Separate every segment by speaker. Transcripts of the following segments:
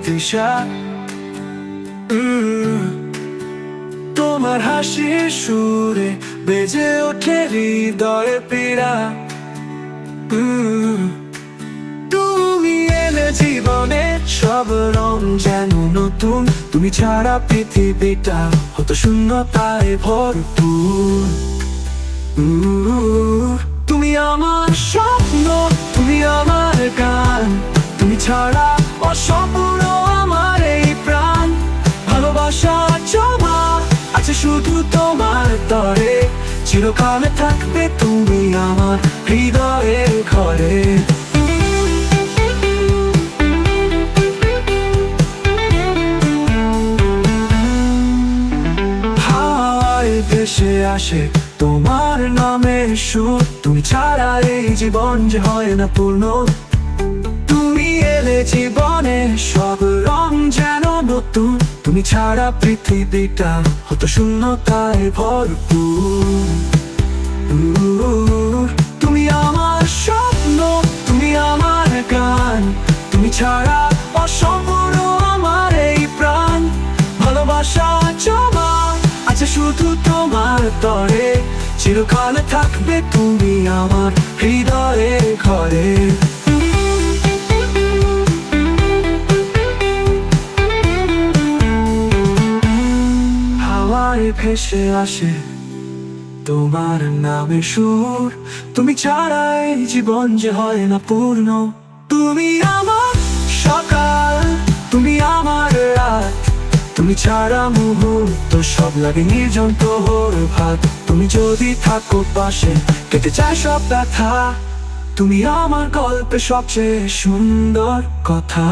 Speaker 1: তৃষা। তোমার হাসির সুরে বেজে ওঠে হৃদয়ে পীড়া। তুমি এলে জীবনে সব রং যেন নতুন। তুমি ছাড়া পৃথিবীটা হতো শূন্যতায় ভরপুর। তুমি আমার স্বপ্ন, তুমি আমার গান, তুমি ছাড়া অসম্পূর্ণ আমার এই প্রাণ। ভালোবাসা জমা আছে শুধু তোমার তরে, চিরকালে থাকবে তুমি আমার হৃদয়ের ঘরে। হাওয়ায় ভেসে আসে তোমার নামের সুর, তুমি ছাড়া এই জীবন যে হয় না পূর্ণ। তুমি এলে জীবনে সব রং যেন নতুন। তুমি ছাড়া পৃথিবীটা হতো শূন্যতায় ভরপুর। তুমি আমার স্বপ্ন, তুমি আমার গান, তুমি ছাড়া অসম্পূর্ণ আমার এই প্রাণ। ভালোবাসা জমা আছে শুধু তোমার তরে, চিরকালে থাকবে তুমি আমার হৃদয়ের ঘরে। হাওয়ায় ভেসে আসে তোমার নামে সুর, তুমি ছাড়া এই জীবন যে হয় না পূর্ণ। তুমি আমার সকাল, তুমি আমার রাত, তুমি ছাড়া মুহূর্ত সব লাগে নির্জন প্রহর ভাত। তুমি যদি থাকো পাশে কেটে যায় সব ব্যথা, তুমি আমার গল্পে সবচেয়ে সুন্দর কথা।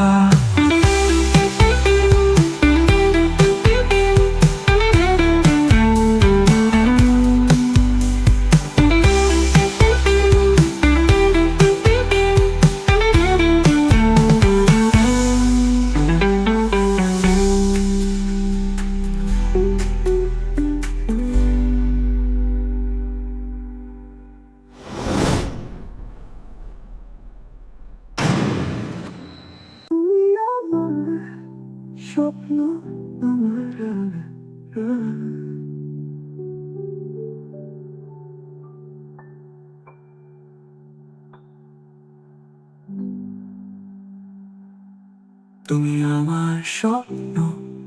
Speaker 1: স্বপ্ন তুমি আমার স্বপ্ন,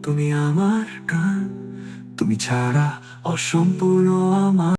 Speaker 1: তুমি আমার গান, তুমি ছাড়া অসম্পূর্ণ আমার।